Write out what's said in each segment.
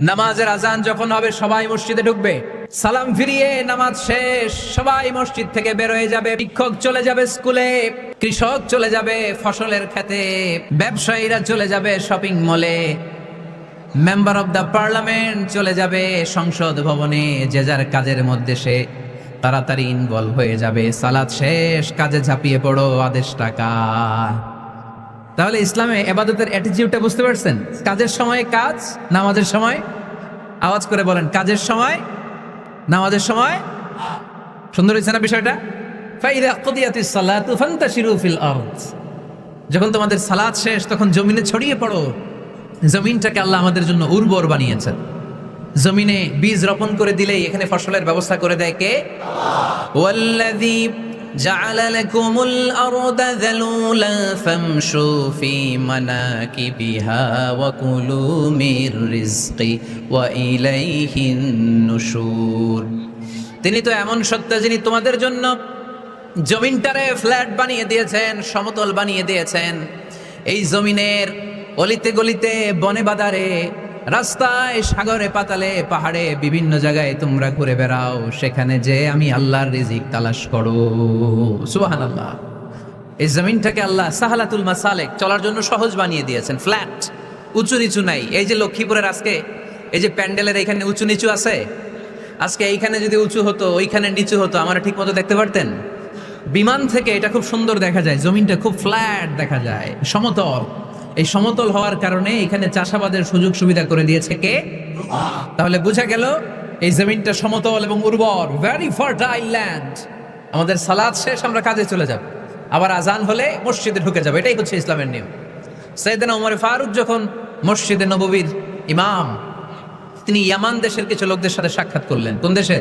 নামাজের আজান যখন হবে সবাই মসজিদে ঢুকবে, সালাম ফিরিয়ে নামাজ শেষ, সবাই মসজিদ থেকে বের হয়ে যাবে। শিক্ষক চলে যাবে স্কুলে, কৃষক চলে যাবে ফসলের খেতে, ব্যবসায়ীরা চলে যাবে শপিং মলে, মেম্বার অব দ্য পার্লামেন্ট চলে যাবে সংসদ ভবনে, যে যার কাজের মধ্যে সে তাড়াতাড়ি ইনভলভ হয়ে যাবে। সালাত শেষ, কাজে ঝাঁপিয়ে পড়ো, আদেশ টাকা। তাহলে ইসলামে ইবাদতের অ্যাটিটিউডটা বুঝতে পারছেন? কাজের সময় কাজ, নামাজের সময় আওয়াজ করে বলেন, কাজের সময় নামাজের সময়। সুন্দর হয়েছে না বিষয়টা? ফাইদা কুদিয়াতিস সালাতু ফান্তাশিরু ফিল আরদ। যখন তোমাদের সালাত শেষ তখন জমিনে ছড়িয়ে পড়ো। জমিনটাকে আল্লাহ আমাদের জন্য উর্বর বানিয়েছেন। জমিনে বীজ রোপণ করে দিলেই এখানে ফসলের ব্যবস্থা করে দেয় কে? ওয়াল্লাযী জাআলা লাকুমুল আরদা যালুলা ফামশু ফি মানাকিবিহা ওয়া কুলু মির রিজকি ওয়া ইলাইহিন নুশুর। তিনি তো এমন সত্তা যিনি তোমাদের জন্য জমিনটারে ফ্ল্যাট বানিয়ে দিয়েছেন, সমতল বানিয়ে দিয়েছেন। এই জমিনের অলিতে গলিতে, বনে বাদারে, রাস্তায়, সাগরে, পাতালে, পাহাড়ে, বিভিন্ন জায়গায় তোমরা ঘুরে বেড়াও, সেখানে যে আমি আল্লাহর রিজিক তালাশ করো। সুবহানাল্লাহ। এই জমিনটাকে আল্লাহ সাহালাতুল মাসালেক, চলার জন্য সহজ বানিয়ে দিয়েছেন, ফ্ল্যাট, উঁচু নিচু নাই। এই যে লক্ষ্মীপুরের আজকে এই যে প্যান্ডেলের এখানে উঁচু নিচু আছে, আজকে এইখানে যদি উঁচু হতো, ওইখানে নিচু হতো, আমরা ঠিক মতো দেখতে পারতেন? বিমান থেকে এটা খুব সুন্দর দেখা যায়, জমিনটা খুব ফ্ল্যাট দেখা যায়, সমতল। এই সমতল হওয়ার কারণে এখানে চাষাবাদের সুযোগ সুবিধা করে দিয়েছে কে? তাহলে বোঝা গেল এই জমিনটা সমতল এবং উর্বর, ভেরি ফার্টাইল ল্যান্ড। আমাদের সালাত শেষ, আমরা কাজে চলে যাব, আবার আজান হলে মসজিদে ঢুকে যাব। এটাই হচ্ছে ইসলামের নিয়ম। সাইয়েদনা ওমর ফারুক যখন মসজিদে নববীর ইমাম, তিনি ইয়ামান দেশের কিছু লোকদের সাথে সাক্ষাৎ করলেন। কোন দেশে?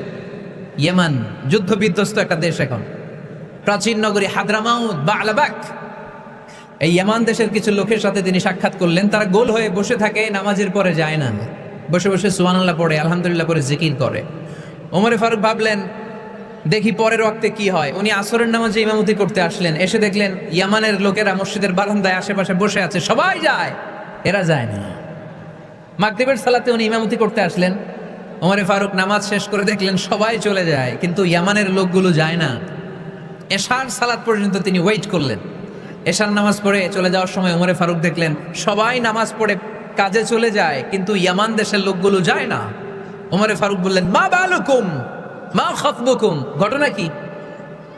ইয়ামান, যুদ্ধ বিধ্বস্ত একটা দেশ এখন, প্রাচীন নগরী হাদরামাউত বা আলাবাক। এই ইয়ামান দেশের কিছু লোকের সাথে তিনি সাক্ষাৎ করলেন। তারা গোল হয়ে বসে থাকে, নামাজের পরে যায় না, বসে বসে সুবহানাল্লাহ পড়ে, আলহামদুলিল্লাহ পড়ে জিকির করে। ওমরে ফারুক ভাবলেন দেখি পরের ওয়াক্তে কি হয়। উনি আসরের নামাজে ইমামতি করতে আসলেন, এসে দেখলেন ইয়ামানের লোকেরা মসজিদের বারান্দায় আশেপাশে বসে আছে, সবাই যায়, এরা যায় না। মাগরিবের সালাতে উনি ইমামতি করতে আসলেন, ওমরে ফারুক নামাজ শেষ করে দেখলেন সবাই চলে যায়, কিন্তু ইয়ামানের লোকগুলো যায় না। এশার সালাত পর্যন্ত তিনি ওয়েট করলেন। এশার নামাজ পড়ে চলে যাওয়ার সময় ওমরে ফারুক দেখলেন সবাই নামাজ পড়ে কাজে চলে যায়, কিন্তু ইয়ামান দেশের লোকগুলো যায় না। ওমরে ফারুক বললেন, মা বালুকুম মা খাতবুকুম, ঘটনা কি?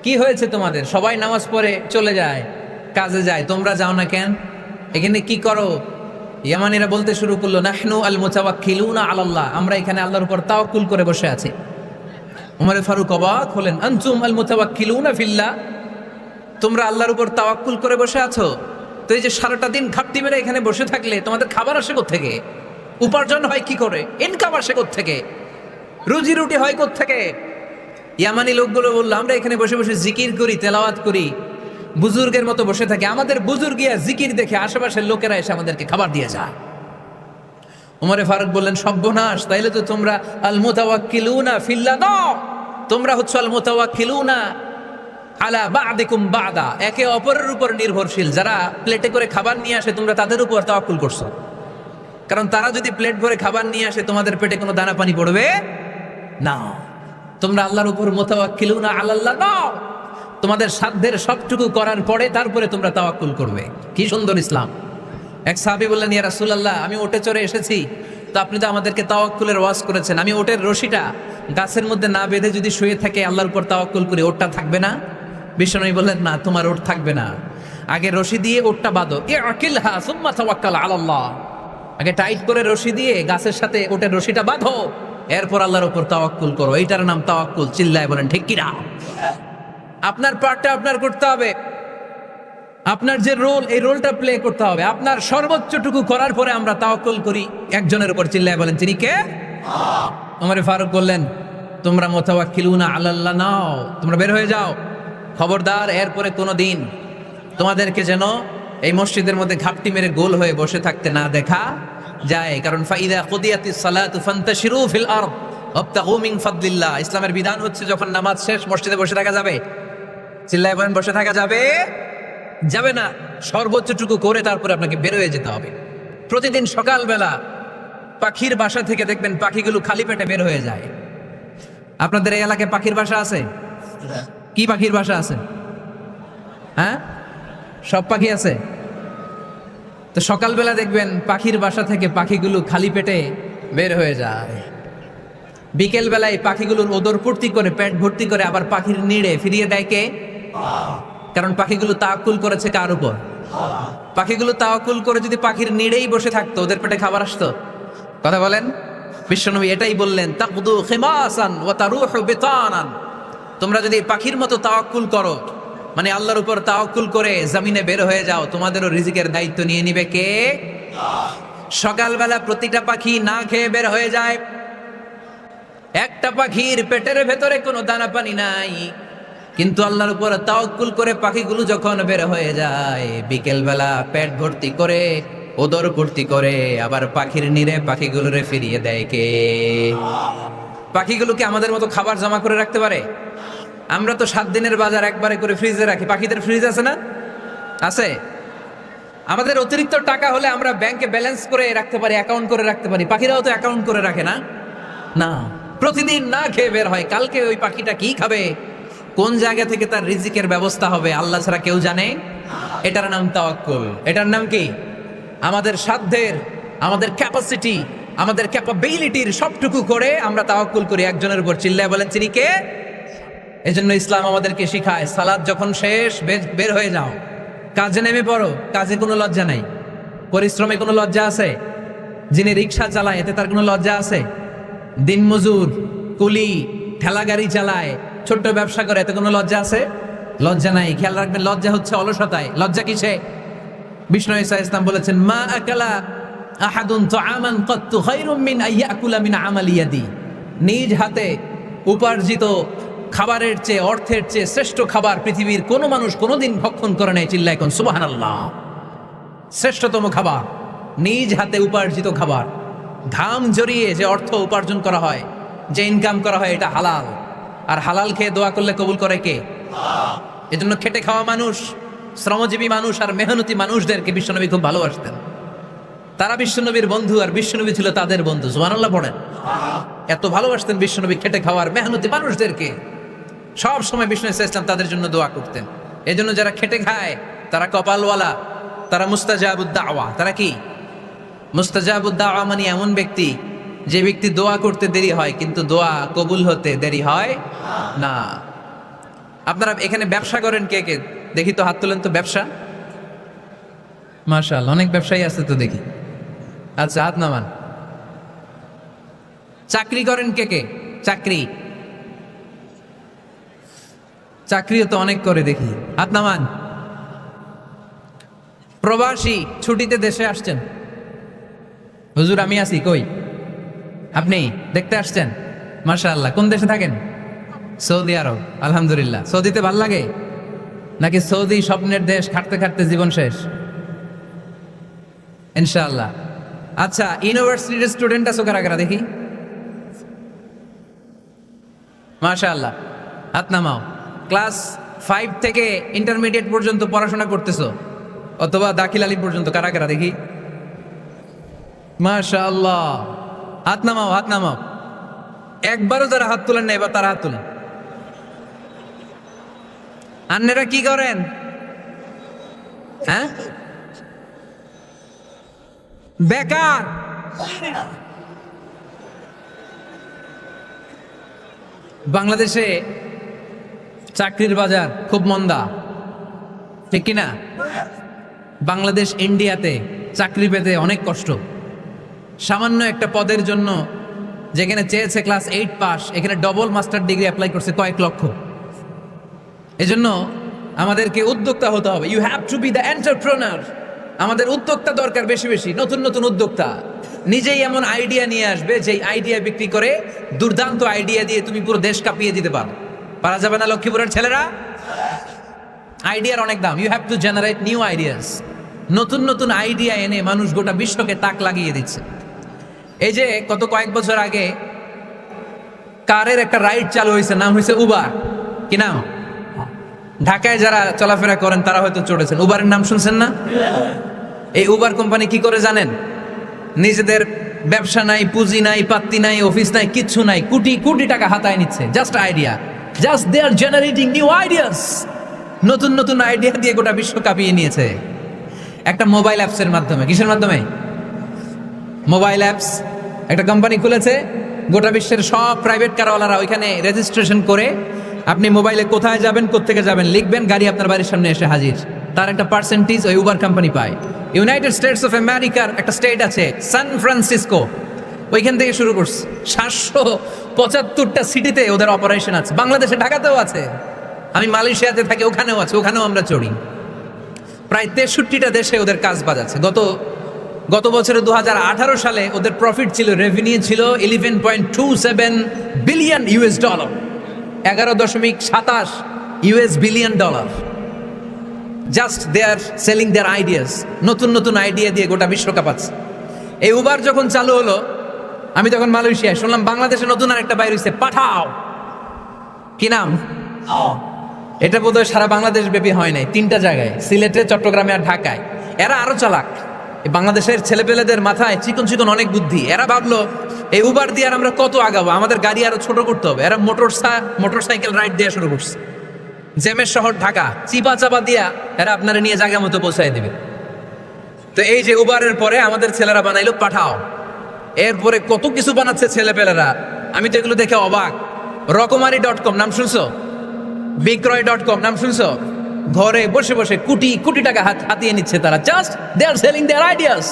কি হয়েছে তোমাদের? সবাই নামাজ পড়ে চলে যায়, কাজে যায়, তোমরা যাও না কেন? এখানে কি করো? ইয়ামানিরা বলতে শুরু করলো, নাহনু আল মুতাওয়াক্কিলুনা আলাল্লাহ, আমরা এখানে আল্লাহর উপর তাওয়াক্কুল করে বসে আছি। ওমরে ফারুক অবাক হলেন, আনতুম আল মুতাওয়াক্কিলুনা ফিল্লাহ, তোমরা আল্লাহর উপর তাওয়াক্কুল করে বসে আছো? তো এই যে সারাটা দিন ঘাপটি মেরে এখানে বসে থাকলে তোমাদের খাবার আসে কোত্থেকে? উপার্জন হয় কি করে? ইনকাম আসে কোত্থেকে? রুজি রুটি হয় কোত্থেকে? ইয়ামানি লোকগুলো বললো, আমরা এখানে বসে বসে জিকির করি, তেলাওয়াত করি, বুজুর্গের মতো বসে থাকি, আমাদের বুজুর্গিয়া জিকির দেখে আশেপাশের লোকেরা এসে আমাদেরকে খাবার দিয়ে যায়। ওমরে ফারুক বললেন, সর্বনাশ, তাইলে তো তোমরা আল মুতাওয়াক্কিলুনা ফিল্লাহ নও, তোমরা হচ্ছে আল মুতাওয়াক্কিলুনা আলা বা'দিকুম বা'দা, একে অপরের উপর নির্ভরশীল। যারা প্লেটে করে খাবার নিয়ে আসে তোমরা তাদের উপর তাওয়াক্কুল করছো, কারণ তারা যদি প্লেট ভরে খাবার নিয়ে আসে তোমাদের পেটে কোনো দানা পানি পড়বে না। তোমরা আল্লাহর উপর মুতাওয়াক্কিলুনা আলাল্লাহ নও, তোমাদের সাধ্যের সবটুকু করার পরে তারপরে তোমরা তাওয়াক্কুল করবে। কি সুন্দর ইসলাম! এক সাহাবী বললেন, ইয়া রাসূলুল্লাহ, আমি ওটে চড়ে এসেছি, তো আপনি তো আমাদেরকে তাওয়াক্কুলের ওয়াজ করেছেন, আমি ওটের রশিটা গাছের মধ্যে না বেঁধে যদি শুয়ে থাকে আল্লাহর উপর তাওয়াক্কুল করি, ওটটা থাকবে না? বিশ্বনবী বললেন, না, তোমার ওট থাকবে না, আগে রশি দিয়ে ওটটা বাঁধো, ইআকিলহা সুম্মা তাওয়াক্কাল আলাল্লাহ, আগে টাইট করে রশি দিয়ে গাছের সাথে ওটের রশিটা বাঁধো, এরপর আল্লাহর উপর তাওয়াক্কুল করো। এইটার নাম তাওয়াক্কুল। চিল্লায় বলেন ঠিক কিনা? আপনার পার্টটা আপনার করতে হবে, আপনার যে রোল, এই রোলটা প্লে করতে হবে। আপনার সর্বোচ্চটুকু করার পরে আমরা তাওয়াক্কুল করি একজনের উপর। চিল্লায় বলেন তিনি কে? ওমর ফারুক বললেন, তোমরা মুতাওয়াক্কিলুনা আলাল্লাহ নাও, তোমরা বের হয়ে যাও, খবরদার এরপরে কোনো দিন তোমাদেরকে যেন এই মসজিদের মধ্যে ঘাপটি মেরে গোল হয়ে বসে থাকতে না দেখা যায়। কারণ ফাইদা কুদিয়াতিস সালাতু ফান্তাশিরু ফিল আরদ ওয়াবতাগু মিন ফাদলিল্লাহ, ইসলামের বিধান হচ্ছে যখন নামাজ শেষ মসজিদে বসে থাকা যাবে। চিল্লায় বলেন, বসে থাকা যাবে? যাবে না, সর্বোচ্চটুকু করে তারপরে আপনাকে বের হয়ে যেতে হবে। প্রতিদিন সকালবেলা পাখির বাসা থেকে দেখবেন পাখিগুলো খালি পেটে বের হয়ে যায়। আপনাদের এই এলাকায় পাখির বাসা আছে? কি পাখির বাসা আছে? হ্যাঁ, সব পাখি আছে। তো সকালবেলা দেখবেন পাখির বাসা থেকে পাখিগুলো খালি পেটে বের হয়ে যায়। বিকেল বেলায় পাখিগুলোর ওদর পূর্তি করে পেট ভর্তি করে আবার পাখির নিড়ে ফিরিয়ে দেয় কে? কারণ পাখিগুলো তাওয়াক্কুল করেছে কার উপর? পাখিগুলো তাওয়াক্কুল করে যদি পাখির নিড়েই বসে থাকতো, ওদের পেটে খাবার আসতো? কথা বলেন। বিশ্বনবী এটাই বললেন, তাকদু খিমাসান ওয়া তারুহু বিতানান। তোমরা যদি পাখির মতো তাওয়াক্কুল করো, মানে আল্লাহর উপর তাওয়াক্কুল করে জমিনে বের হয়ে যাও, তোমাদেরও রিজিকের দায়িত্ব নিয়ে নিবে কে? সকালবেলা প্রতিটা পাখি না খেয়ে বের হয়ে যায়। একটা পাখির পেটের ভেতরে কোনো দানা পানি নাই, কিন্তু আল্লাহর উপর তাওয়াক্কুল করে পাখিগুলো যখন বের হয়ে যায়, বিকেল বেলা পেট ভর্তি করে ওদর ভর্তি করে আবার পাখির নিরে পাখিগুলোরে ফিরিয়ে দেয় কে? পাখিগুলোকে আমাদের মতো খাবার জমা করে রাখতে পারে? আমরা তো 7 দিনের বাজার একবারে করে ফ্রিজে রাখি। পাখিদের ফ্রিজ আছে না? আছে। আমাদের অতিরিক্ত টাকা হলে আমরা ব্যাংকে ব্যালেন্স করে রাখতে পারি, অ্যাকাউন্ট করে রাখতে পারি। পাখিরাও তো অ্যাকাউন্ট করে রাখে না? না, প্রতিদিন না খেয়ে বের হয়। কালকে ওই পাখিটা কি খাবে, কোন জায়গা থেকে তার রিজিকের ব্যবস্থা হবে, আল্লাহ ছাড়া কেউ জানে। এটার নাম তাওয়াক্কুল। এটার নাম কি? আমাদের সাধ্যের, আমাদের ক্যাপাসিটি, আমাদের ক্যাপাবিলিটির সবটুকু করে আমরা তাওয়াক্কুল করি একজনের উপর। চিল্লায় বলেন, চিনি কে? এজন্য ইসলাম আমাদেরকে শিখায়, সালাত যখন শেষ বের হয়ে যাও, কাজে নেমে পড়ো। কাজে কোনো লজ্জা নাই, পরিশ্রমে কোনো লজ্জা আছে? যিনি রিক্সা চালায় এতে তার কোনো লজ্জা আছে? দিনমজুর, কুলি, ঠেলা গাড়ি চালায়, ছোট্ট ব্যবসা করে, এতে কোনো লজ্জা আছে? লজ্জা নাই। খেয়াল রাখবেন, লজ্জা হচ্ছে অলসতায়। লজ্জা কিসে? বিষ্ণু ঈসা ইসলাম বলেছেন, মা আকালা আহাদুন তাআমান কাত্তু খায়রুম মিন আইয়াকুলা মিন আমালি ইয়াদি। নিজ হাতে উপার্জিত খাবারের চেয়ে, অর্থের চেয়ে শ্রেষ্ঠ খাবার পৃথিবীর কোনো মানুষ কোনোদিন ভক্ষণ করে নাই। চিল্লায় কোন সুবহানাল্লাহ। শ্রেষ্ঠতম খাবার নিজ হাতে উপার্জিত খাবার। ঘাম জড়িয়ে যে অর্থ উপার্জন করা হয়, যে ইনকাম করা হয়, এটা হালাল। আর হালাল খেয়ে দোয়া করলে কবুল করে কে? এজন্য খেটে খাওয়া মানুষ, শ্রমজীবী মানুষ আর মেহনতি মানুষদেরকে বিশ্বনবী খুব ভালোবাসতেন। তারা বিশ্বনবীর বন্ধু আর বিশ্বনবী ছিল তাদের বন্ধু। সুবহানাল্লাহ পড়েন। এত ভালোবাসতেন বিশ্বনবী খেটে খাওয়ার মেহনতি মানুষদেরকে। সব সময় বিষ্ণু ইসলাম তাদের জন্য দোয়া করতেন। এজন্য যারা খেটে খায় তারা কপালওয়ালা, তারা মুস্তাজাবুদ দাওয়া। তারা কি? মুস্তাজাবুদ দাওয়া মানে এমন ব্যক্তি যে ব্যক্তি দোয়া করতে দেরি হয় কিন্তু দোয়া কবুল হতে দেরি হয় না। আপনারা এখানে ব্যবসা করেন কে কে? দেখি তো, হাত তোলেন তো। ব্যবসা? মাশাআল্লাহ, অনেক ব্যবসায়ী আছে তো দেখি। আচ্ছা, হাত নামান। চাকরি করেন কে কে? চাকরি? চাকরিও তো অনেক করে দেখি, হাত নামান। প্রবাসী, ছুটিতে দেশে আসছেন? হুজুর আমি আছি। কই? আপনি দেখতে আসছেন? মাশাআল্লাহ। কোন দেশে থাকেন? সৌদি আরব। আলহামদুলিল্লাহ। সৌদিতে ভাল লাগে নাকি সৌদি স্বপ্নের দেশ, খাটতে খাটতে জীবন শেষ? ইনশাআল্লাহ। আচ্ছা, ইউনিভার্সিটির স্টুডেন্ট আছো কারা কারা দেখি? মাশাআল্লাহ, হাত নামাও। ক্লাস 5 থেকে ইন্টারমিডিয়েট পর্যন্ত পড়াশোনা করতেছো, অথবা দাখিল আলী পর্যন্ত, কারা কারা দেখি? মাশাআল্লাহ, হাত নামাও, হাত নামাও। একবারও যারা হাত তুলেন না এবার তারা হাত তুলেন। আন্নেরা কি করেন? হ্যাঁ, বেকার। বাংলাদেশে চাকরির বাজার খুব মন্দা, ঠিক কিনা? বাংলাদেশ ইন্ডিয়াতে চাকরি পেতে অনেক কষ্ট। সামান্য একটা পদের জন্য যেখানে চেয়েছে ক্লাস 8 পাস, এখানে ডবল মাস্টার ডিগ্রি অ্যাপ্লাই করছে কয়েক লক্ষ। এজন্য আমাদেরকে উদ্যোক্তা হতে হবে। You have to be the entrepreneur. আমাদের উদ্যোক্তা দরকার, বেশি বেশি নতুন নতুন উদ্যোক্তা। নিজেই এমন আইডিয়া নিয়ে আসবে যে আইডিয়া বিক্রি করে দুর্দান্ত আইডিয়া দিয়ে তুমি পুরো দেশ কাঁপিয়ে দিতে পারো। পারা যাবে না লক্ষ্মীপুরের ছেলেরা? আইডিয়ার অনেক দাম। You have to generate new ideas. নতুন নতুন আইডিয়া এনে মানুষ গোটা বিশ্বকে তাক লাগিয়ে দিচ্ছে। এই যে কত কয়েক বছর আগে কারের একটা রাইড চালু হয়েছে, নাম হয়েছে উবার। কি নাম? ঢাকায় যারা চলাফেরা করেন তারা হয়তো চড়েছেন। উবারের নাম শুনছেন না? এই উবার কোম্পানি কি করে জানেন? নিজেদের ব্যবসা নাই, পুঁজি নাই, পাত্তি নাই, অফিস নাই, কিচ্ছু নাই, কোটি কোটি টাকা হাতায় নিচ্ছে just idea, just they are generating new ideas. নতুন নতুন আইডিয়া দিয়ে গোটা বিশ্ব কাঁপিয়ে নিয়েছে একটা মোবাইল অ্যাপসের মাধ্যমে। কিসের মাধ্যমে? Mobile apps. একটা কোম্পানি খুলেছে, গোটা বিশ্বের সব প্রাইভেট কারওয়ালারা ওইখানে রেজিস্ট্রেশন করে আপনি মোবাইলে কোথায় যাবেন, কোত্থেকে যাবেন লিখবেন, গাড়ি আপনার বাড়ির সামনে এসে হাজির। তার একটা পার্সেন্টেজ ওই উবার কোম্পানি পায়। ইউনাইটেড স্টেটস অফ আমেরিকার একটা স্টেট আছে সান ফ্রান্সিসকো, ওইখান থেকে শুরু করছে। 775টা সিটিতে ওদের অপারেশন আছে। বাংলাদেশে ঢাকাতেও আছে, আমি মালয়েশিয়াতে থাকি, ওখানেও আছে, ওখানেও আমরা চড়ি। প্রায় 63টা দেশে ওদের কাজ বাজাচ্ছে। গত বছরে 2018 সালে ওদের প্রফিট ছিল, রেভিনিউ ছিল 11.27 billion US dollar, 11.27 US billion dollar. Just they are selling their ideas. নতুন নতুন আইডিয়া দিয়ে গোটা বিশ্ব কাঁপাচ্ছে। এই উবার যখন চালু হলো, আমি তখন মালয়েশিয়ায়, শুনলাম বাংলাদেশে নতুন আর একটা বাইর হইছে, পাঠাও। কি নাম? এটা বোধহয় সারা বাংলাদেশ ব্যাপী হয় নাই, 3টা জায়গায়, সিলেটে, চট্টগ্রামে আর ঢাকায়। এরা আরো চালাক। এই বাংলাদেশের ছেলেপেলেদের মাথায় চিকন চিকন অনেক বুদ্ধি। এরা ভাবলো এই উবার দিয়ে আর আমরা কত আগাবো, আমাদের গাড়ি আরো ছোট করতে হবে। এরা মোটরসাইকেল রাইড দেওয়া শুরু করছে। জ্যামের শহর ঢাকা, চিপা চাপা দিয়া এরা আপনারা নিয়ে জায়গা মতো পৌঁছায় দিবে। তো এই যে উবারের পরে আমাদের ছেলেরা বানাইলো পাঠাও। এরপরে কত কিছু বানাচ্ছে ছেলেপেলেরা, আমি তো এগুলো দেখে অবাক। রকমারি.com নাম শুনছো? বিক্রয়.com নাম শুনছো? ঘরে বসে বসে কোটি কোটি টাকা হাতিয়ে নিচ্ছে তারা। Just they are selling their ideas.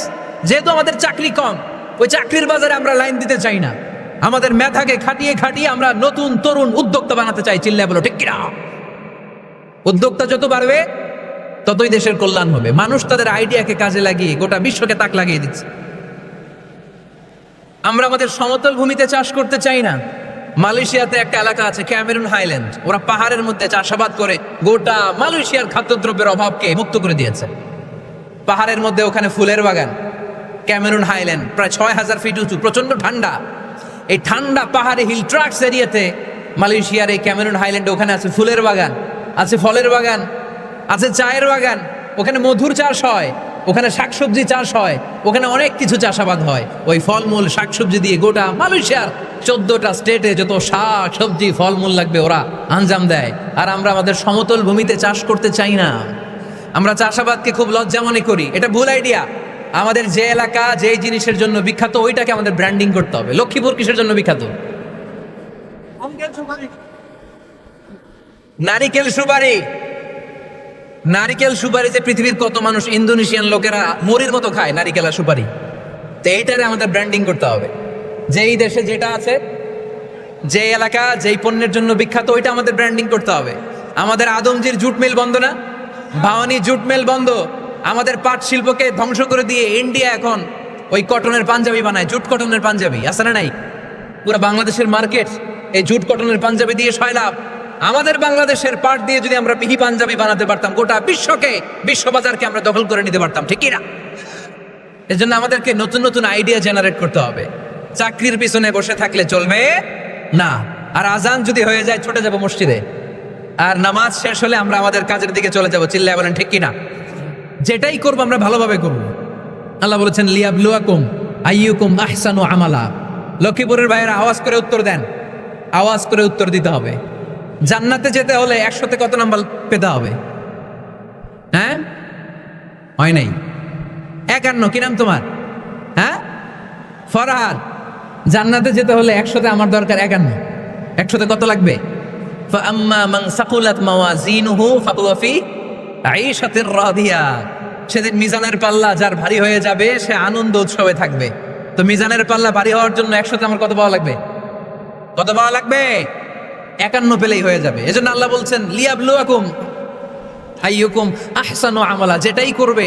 যেহেতু আমাদের চাকরি কম, ওই চাকরির বাজারে আমরা লাইন দিতে চাই না। আমাদের মেধাকে খাটিয়ে খাটিয়ে আমরা নতুন তরুণ উদ্যোক্তা বানাতে চাই। চিল্লায় বলো ঠিক কিনা? উদ্যোক্তা যত বাড়বে ততই দেশের কল্যাণ হবে। মানুষ তাদের আইডিয়াকে কাজে লাগিয়ে গোটা বিশ্বকে তাক লাগিয়ে দিচ্ছে। আমরা আমাদের সমতল ভূমিতে চাষ করতে চাই না। মালয়েশিয়াতে একটা এলাকা আছে ক্যামেরুন হাইল্যান্ড, ওরা পাহাড়ের মধ্যে চাষাবাদ করে গোটা মালয়েশিয়ার খাদ্যদ্রব্যের অভাবকে মুক্ত করে দিয়েছে। পাহাড়ের মধ্যে ওখানে ফুলের বাগান, ক্যামেরুন হাইল্যান্ড, প্রায় 6000 ফিট উঁচু, প্রচন্ড ঠান্ডা। এই ঠান্ডা পাহাড়ে হিল ট্রাক্স এরিয়াতে মালয়েশিয়ার এই ক্যামেরুন হাইল্যান্ডে ওখানে আছে ফুলের বাগান, আছে ফলের বাগান, আছে চায়ের বাগান, ওখানে মধুর চাষ হয়, ওখানে শাকসবজি চাষ হয়, ওখানে অনেক কিছু চাষাবাদ হয়। ওই ফলমূল শাকসবজি দিয়ে গোটা মালয়েশিয়ার 14টা স্টেটে যত শাক সবজি ফলমূল লাগবে ওরা আঞ্জাম দেয়। আর আমরা আমাদের সমতল ভূমিতে চাষ করতে চাই না। আমরা চাষাবাদকে খুব লজ্জা মনে করি। এটা ভুল আইডিয়া। আমাদের যে এলাকা যেই জিনিসের জন্য বিখ্যাত ওইটাকে আমাদের ব্র্যান্ডিং করতে হবে। লক্ষ্মীপুর কিসের জন্য বিখ্যাত? নারিকেল সুপারি। নারিকেল সুপারি যে পৃথিবীর কত মানুষ, ইন্দোনেশিয়ান লোকেরা মুড়ির মতো খায় নারিকেল আর সুপারি। তো এইটারে আমাদের ব্র্যান্ডিং করতে হবে। যেই দেশে যেটা আছে, যে এলাকা যেই পণ্যের জন্য বিখ্যাত ওইটা আমাদের ব্র্যান্ডিং করতে হবে। আমাদের আদমজির জুট মিল বন্ধ না? ভাওয়ানি জুট মিল বন্ধ। আমাদের পাট শিল্পকে ধ্বংস করে দিয়ে ইন্ডিয়া এখন ওই কটনের পাঞ্জাবি বানায়, জুট কটনের পাঞ্জাবি। আছে না নাই? পুরো বাংলাদেশের মার্কেট এই জুট কটনের পাঞ্জাবি দিয়ে সয়লাভ। আমাদের বাংলাদেশের পাট দিয়ে যদি আমরা পিহি পাঞ্জাবি বানাতে পারতাম, গোটা বিশ্ববাজারকে আমরা দখল করে নিতে পারতাম, ঠিক না? এর জন্য আমাদেরকে নতুন নতুন আইডিয়া জেনারেট করতে হবে। চাকরির পিছনে বসে থাকলে চলবে না। আর আজান যদি হয়ে যায় ছুটে যাব মসজিদে, আর নামাজ শেষ হলে আমরা আমাদের কাজের দিকে চলে যাব। চিল্লায় বলেন ঠিক কিনা? যেটাই করবো আমরা ভালোভাবে করব। আল্লাহ বলেছেন লিয়াবলুয়াকুম আইয়ুকুম আহসানু আমালা। লক্ষ্মীপুরের ভাইয়েরা আওয়াজ করে উত্তর দেন, আওয়াজ করে উত্তর দিতে হবে। জান্নাতে যেতে হলে 100তে কত নাম্বার পেতে হবে? হ্যাঁ, হয় নাই 51। কি নাম তোমার? হ্যাঁ, ফরহাদ। জান্নাতে যেতে হলে 100তে আমার দরকার 51। 100তে কত লাগবে? ফাআম্মা মান সাকুলাত মাওয়াজিনুহু ফাহুয়া ফি আইশাতির রাদিয়া। সেদিন মিজানের পাল্লা যার ভারী হয়ে যাবে সে আনন্দ উৎসবে থাকবে। তো মিজানের পাল্লা ভারী হওয়ার জন্য 100তে আমার কত পাওয়া লাগবে? কত পাওয়া লাগবে? 51 পেলেই হয়ে যাবে। এজন্য আল্লাহ বলছেন লিয়াবলুয়াকুম আইয়ুকুম আহসানু আমালা। যেটাই করবে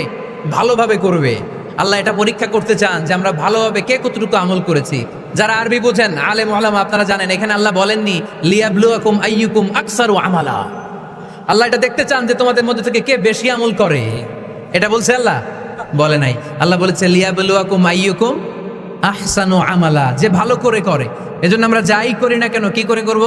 ভালোভাবে করবে। আল্লাহ এটা পরীক্ষা করতে চান যে আমরা ভালোভাবে কে কতটুকু আমল করেছি। যারা আরবি বোঝেন, আলেম ওলামা, আপনারা জানেন এখানে আল্লাহ বলেননি লিয়াবলুয়াকুম আইয়ুকুম আকসারু আমালা। আল্লাহ এটা দেখতে চান যে তোমাদের মধ্যে থেকে কে বেশি আমল করে। এটা বলছে আল্লাহ? বলে নাই। আল্লাহ বলেছে লিয়াবলুয়াকুম আইয়ুকুম আহসানু আমালা, যে ভালো করে করে। এজন্য আমরা যাই করি না কেন কি করে করব?